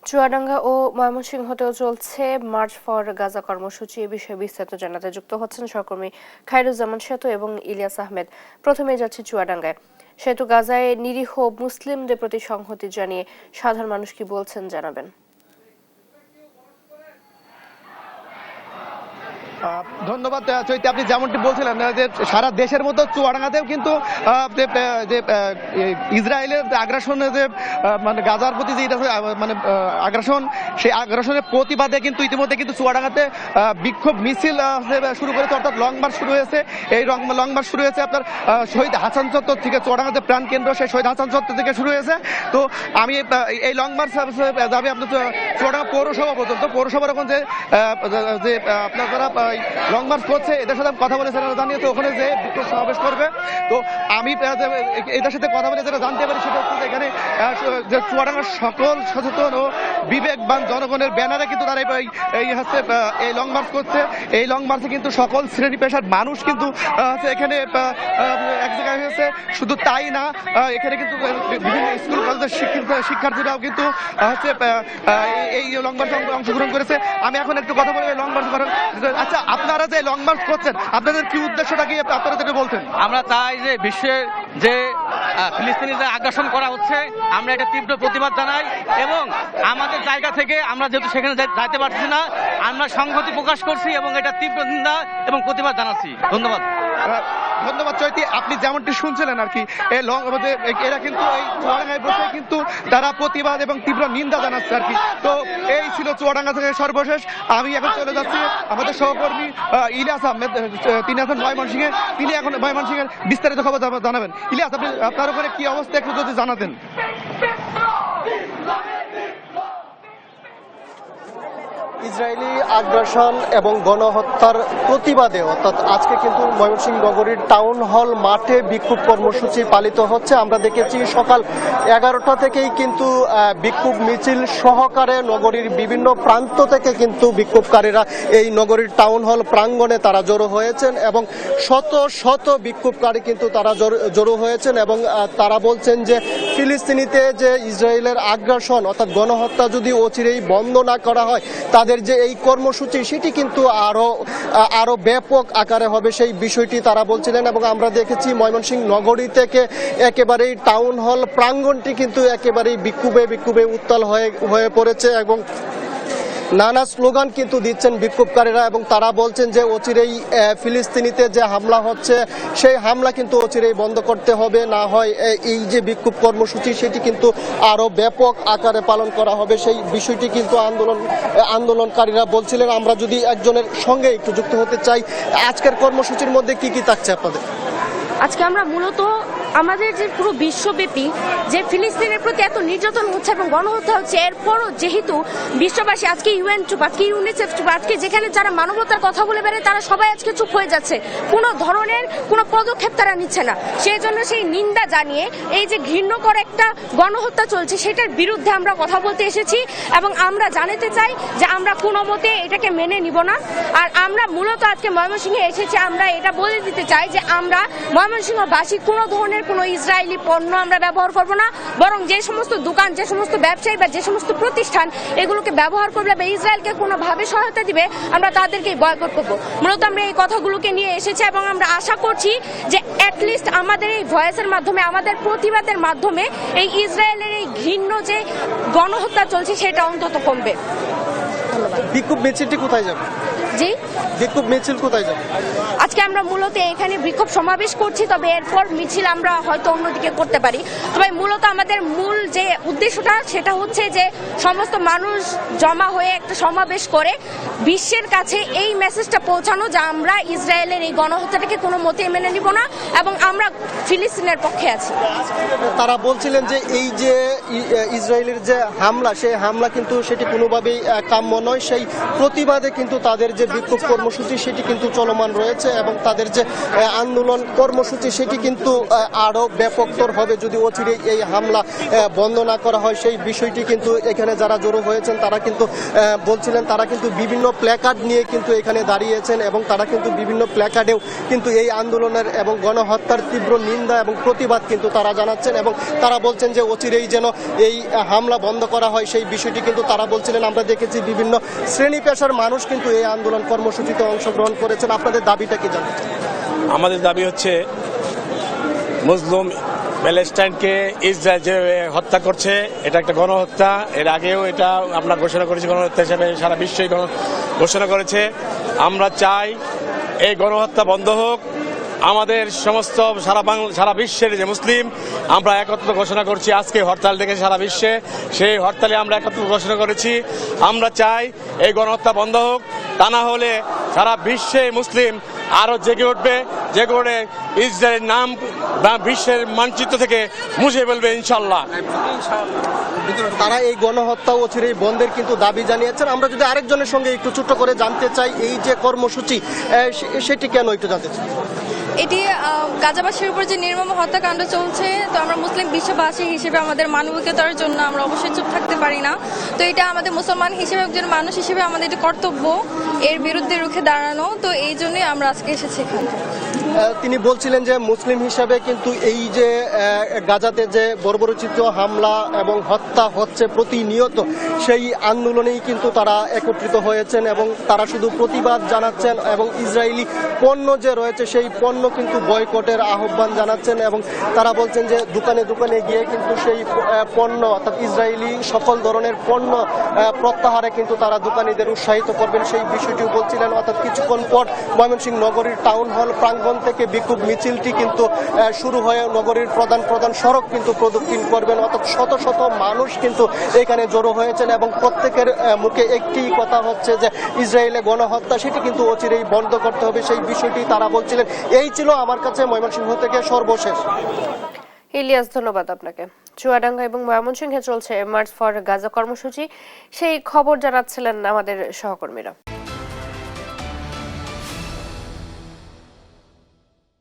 চুয়াডাঙ্গা ও ময়মনসিংহতেও চলছে March for Gaza কর্মসূচি। এ বিষয়ে বিস্তারিত জানাতে যুক্ত হচ্ছেন সহকর্মী খায়রুজ্জামান সেতু এবং ইলিয়াস আহমেদ। প্রথমে যাচ্ছি চুয়াডাঙ্গায়। সেতু, গাজায় নিরীহ মুসলিমদের প্রতি সংহতি জানিয়ে সাধারণ মানুষ কি বলছেন জানাবেন। ধন্যবাদ চৈতি। আপনি যেমনটি বলছিলেন যে সারা দেশের মতো চুয়াডাঙ্গাতেও কিন্তু ইসরায়েলের আগ্রাসনের যে মানে গাজার প্রতি যে মানে আগ্রাসন, সেই আগ্রাসনের প্রতিবাদে কিন্তু ইতিমধ্যে কিন্তু চুয়াডাঙ্গাতে বিক্ষোভ মিছিল শুরু করেছে, অর্থাৎ লং মার্চ শুরু হয়েছে। এই লং মার্চ শুরু হয়েছে আপনার শহীদ হাসান চত্বর থেকে। চুয়াডাঙ্গাতে প্রাণ কেন্দ্র সেই শহীদ হাসান চত্বর থেকে শুরু হয়েছে। তো আমি এই লং মার্চ যাবে আপনার চুয়াডাঙ্গা পৌরসভা পর্যন্ত। পৌরসভার এখন যে আপনার যারা লং মার্চ করছে এদের সাথে কথা বলে যারা জানিয়েছে ওখানে যে বিক্ষোভ সমাবেশ করবে। তো আমি এদের সাথে কথা বলে যেটা জানতে পারি সেটা হচ্ছে এখানে যে চুয়াডাঙ্গার সকল সচেতন ও বিবেকবান জনগণের ব্যানারে কিন্তু তারা এই লং মার্চ করছে। এই লং মার্চে কিন্তু সকল শ্রেণী পেশার মানুষ কিন্তু এখানে এক জায়গায় হয়েছে। শুধু তাই না, এখানে কিন্তু বিভিন্ন স্কুল কলেজের শিক্ষার্থীরাও কিন্তু এই লং মার্চে অংশগ্রহণ করেছে। আমি এখন একটু কথা বলবো লং মার্চ করার। আচ্ছা, আপনারা যে লং মার্চ করছেন আপনাদের কি উদ্দেশ্যটা কি আপনারা যেটা বলতেন? আমরা চাই যে বিশ্বের যে ফিলিস্তিনিদের আগ্রাসন করা হচ্ছে আমরা এটা তীব্র প্রতিবাদ জানাই, এবং আমাদের জায়গা থেকে আমরা যেহেতু সেখানে যাইতে পারছি না, আমরা সংহতি প্রকাশ করছি এবং এটা তীব্র নিন্দা এবং প্রতিবাদ জানাচ্ছি। ধন্যবাদ। ধন্যবাদ চৈতি। আপনি যেমনটি শুনছিলেন আর কি, এরা কিন্তু এই চুয়াডাঙ্গায় বসে কিন্তু তারা প্রতিবাদ এবং তীব্র নিন্দা জানাচ্ছে আর কি। তো এই ছিল চুয়াডাঙ্গা থেকে সর্বশেষ। আমি এখন চলে যাচ্ছি আমাদের সহকর্মী ইলিয়াস আহমেদ, তিনি আছেন ময়মনসিংহে। তিনি এখন ময়মনসিংহের বিস্তারিত খবর জানাবেন। ইলিয়াস, আপনি আপনার ওখানে কি অবস্থা একটু যদি জানাতেন। ইসরায়েলি আগ্রাসন এবং গণহত্যার প্রতিবাদে অর্থাৎ আজকে কিন্তু ময়মনসিংহ নগরীর টাউন হল মাঠে বিক্ষোভ কর্মসূচি পালিত হচ্ছে। আমরা দেখেছি সকাল 11টা থেকেই কিন্তু বিক্ষোভ মিছিল সহকারে নগরীর বিভিন্ন প্রান্ত থেকে কিন্তু বিক্ষোভকারীরা এই নগরীর টাউন হল প্রাঙ্গণে তারা জড়ো হয়েছেন এবং শত শত বিক্ষোভকারী কিন্তু তারা জড়ো হয়েছেন এবং তারা বলছেন যে ফিলিস্তিনিতে যে ইসরায়েলের আগ্রাসন অর্থাৎ গণহত্যা যদি অচিরেই বন্ধ না করা হয় তাদের যে এই কর্মসূচি সেটি কিন্তু আরো ব্যাপক আকারে হবে, সেই বিষয়টি তারা বলছিলেন। এবং আমরা দেখেছি ময়মনসিংহ নগরী থেকে একেবারেই টাউন হল প্রাঙ্গণটি কিন্তু একেবারেই বিক্ষোভে উত্তাল হয়ে পড়েছে এবং নানা স্লোগান কিন্তু দিচ্ছেন বিক্ষোভকারীরা এবং তারা বলছেন যে অচিরেই ফিলিস্তিনিতে যে হামলা হচ্ছে সেই হামলা কিন্তু অচিরেই বন্ধ করতে হবে, না হয় এই যে বিক্ষোভ কর্মসূচি সেটি কিন্তু আরো ব্যাপক আকারে পালন করা হবে, সেই বিষয়টি কিন্তু আন্দোলনকারীরা বলছিলেন। আমরা যদি একজনের সঙ্গে একটু যুক্ত হতে চাই, আজকের কর্মসূচির মধ্যে কি থাকছে আপনাদের? আজকে আমরা মূলত আমাদের যে পুরো বিশ্বব্যাপী যে ফিলিস্তিনের প্রতি এত নির্যাতন হচ্ছে এবং গণহত্যা হচ্ছে, এরপরও যেহেতু বিশ্ববাসী আজকে ইউএন চুপ, আজকে ইউনিসেফ চুপ, আজকে যেখানে যারা মানবতার কথা বলে বেড়ে তারা সবাই আজকে চুপ হয়ে যাচ্ছে, কোনো ধরনের কোনো পদক্ষেপ তারা নিচ্ছে না। সেই জন্য সেই নিন্দা জানিয়ে এই যে ঘৃণ্যকর একটা গণহত্যা চলছে সেটার বিরুদ্ধে আমরা কথা বলতে এসেছি এবং আমরা জানাতে চাই যে আমরা কোনো মতে এটাকে মেনে নিব না। আর আমরা মূলত আজকে ময়মনসিংহে এসেছি, আমরা এটা বলে দিতে চাই যে আমরা ময়মনসিংহবাসী কোনো ধরনের কোনো ইসরায়েলি পণ্য আমরা ব্যবহার করব না, বরং যে সমস্ত দোকান, যে সমস্ত ব্যবসায়ী বা যে সমস্ত প্রতিষ্ঠান এগুলোকে ব্যবহার করবে বা ইসরায়েলকে কোনোভাবে সহায়তা দিবে আমরা তাদেরকেই বয়কট করবো। মূলত আমরা এই কথাগুলোকে নিয়ে এসেছি এবং আমরা আশা করছি যে অ্যাটলিস্ট আমাদের এই ভয়েসের মাধ্যমে, আমাদের প্রতিবাদের মাধ্যমে এই ইসরায়েলের এই ঘৃণ্য যে গণহত্যা চলছে সেটা অন্তত কমবে। বিক্ষোভ মিছিলটি কোথায় যাবে? জি, বিক্ষোভ মিছিল কোথায় যাবে? আজকে আমরা মূলত এখানে বিক্ষোভ সমাবেশ করছি, তবে এরপর মিছিল আমরা হয়তো অন্যদিকে করতে পারি। তবে মূলত আমাদের মূল যে উদ্দেশ্যটা সেটা হচ্ছে যে সমস্ত মানুষ জমা হয়ে একটা সমাবেশ করে বিশ্বের কাছে এই মেসেজটা পৌঁছানো যে আমরা ইসরায়েলের এই গণহত্যাটাকে কোনো মতেই মেনে নিব না এবং আমরা ফিলিস্তিনের পক্ষে আছি। তারা বলছিলেন যে এই যে ইসরায়েলের যে হামলা, সেই হামলা কিন্তু সেটি কোনোভাবেই কাম্য নয়, সেই প্রতিবাদে কিন্তু তাদের যে যে বিক্ষোভ কর্মসূচি সেটি কিন্তু চলমান রয়েছে এবং তাদের যে আন্দোলন কর্মসূচি সেটি কিন্তু আরো ব্যাপকতর হবে যদি অচিরেই এই হামলা বন্ধ না করা হয়। সেই বিষয়টি কিন্তু এখানে যারা জড়ো হয়েছেন তারা কিন্তু বলছিলেন, তারা কিন্তু বিভিন্ন প্ল্যাকার্ড নিয়ে কিন্তু এখানে দাঁড়িয়েছেন এবং তারা কিন্তু বিভিন্ন প্ল্যাকার্ডেও কিন্তু এই আন্দোলনের এবং গণহত্যার তীব্র নিন্দা এবং প্রতিবাদ কিন্তু তারা জানাচ্ছেন এবং তারা বলছেন যে অচিরেই যেন এই হামলা বন্ধ করা হয় সেই বিষয়টি কিন্তু তারা বলছিলেন। আমরা দেখেছি বিভিন্ন শ্রেণী পেশার মানুষ কিন্তু এই আন্দোলন কর্মসূচিতে অংশগ্রহণ করেছেন। আপনাদের দাবিটা কি জানেন? আমাদের দাবি হচ্ছে মুসলিম প্যালেস্টাইনকে ইসরায়েল যে হত্যা করছে এটা একটা গণহত্যা। এর আগেও এটা আমরা ঘোষণা করেছি গণহত্যা হিসেবে, সারা বিশ্বই ঘোষণা করেছে। আমরা চাই এই গণহত্যা বন্ধ হোক। আমাদের সমস্ত সারা বিশ্বের যে মুসলিম আমরা একত্র ঘোষণা করছি, আজকে হরতাল ডেকে সারা বিশ্বে, সেই হরতালে আমরা একত্র ঘোষণা করেছি। আমরা চাই এই গণহত্যা বন্ধ হোক, তা না হলে সারা বিশ্বে মুসলিম আরো জেগে উঠবে, জেগে উঠে ইসরায়েলের নাম বিশ্বের মানচিত্র থেকে মুছে ফেলবে ইনশাল্লাহ। তারা এই গণহত্যা অচিরেই বন্ধের কিন্তু দাবি জানিয়েছেন। আমরা যদি আরেকজনের সঙ্গে একটু ছোট্ট করে জানতে চাই এই যে কর্মসূচি সেটি কেন একটু জানতে চাই। এটি গাজাবাসীর উপর যে নির্মম হত্যাকাণ্ড চলছে, তো আমরা মুসলিম বিশ্ববাসী হিসেবে আমাদের মানবিকতার জন্য আমরা অবশ্যই চুপ থাকতে পারি না। তো এটা আমাদের মুসলমান হিসেবে, একজন মানুষ হিসেবে আমাদের এটা কর্তব্য এর বিরুদ্ধে রুখে দাঁড়ানো। তো এই জন্যই আমরা আজকে এসেছি এখানে। তিনি বলছিলেন যে মুসলিম হিসাবে কিন্তু এই যে গাজাতে যে বর্বরোচিত হামলা এবং হত্যা হচ্ছে প্রতিনিয়ত, সেই আন্দোলনেই কিন্তু তারা একত্রিত হয়েছেন এবং তারা শুধু প্রতিবাদ জানাচ্ছেন এবং ইসরায়েলি পণ্য যে রয়েছে সেই পণ্য কিন্তু বয়কটের আহ্বান জানাচ্ছেন এবং তারা বলছেন যে দোকানে দোকানে গিয়ে কিন্তু সেই পণ্য অর্থাৎ ইসরায়েলি সকল ধরনের পণ্য প্রত্যাহারে কিন্তু তারা দোকানিদের উৎসাহিত করবেন সেই বিষয়টিও বলছিলেন। অর্থাৎ কিছুক্ষণ পর ময়মনসিংহ নগরীর টাউন হল প্রাঙ্গণ থেকে বিক্ষোভ মিছিলটি কিন্তু শুরু হয়ে নগরীর প্রধান সড়ক কিন্তু প্রদক্ষিণ করবেন। অর্থাৎ শত শত মানুষ কিন্তু এখানে জড়ো হয়েছেন এবং প্রত্যেকের মুখে একটি কথা হচ্ছে যে ইসরায়েলে গণহত্যা সেটি কিন্তু অচিরেই বন্ধ করতে হবে, সেই বিষয়টি তারা বলছিলেন। এই ছিল আমার কাছে ময়মনসিংহ থেকে সর্বশেষ। ইলিয়াস, ধন্যবাদ আপনাকে। চুয়াডাঙ্গা এবং ময়মনসিংহে চলছে মার্চ ফর গাজা কর্মসূচি, সেই খবর জানাচ্ছিলেন আমাদের সহকর্মীরা।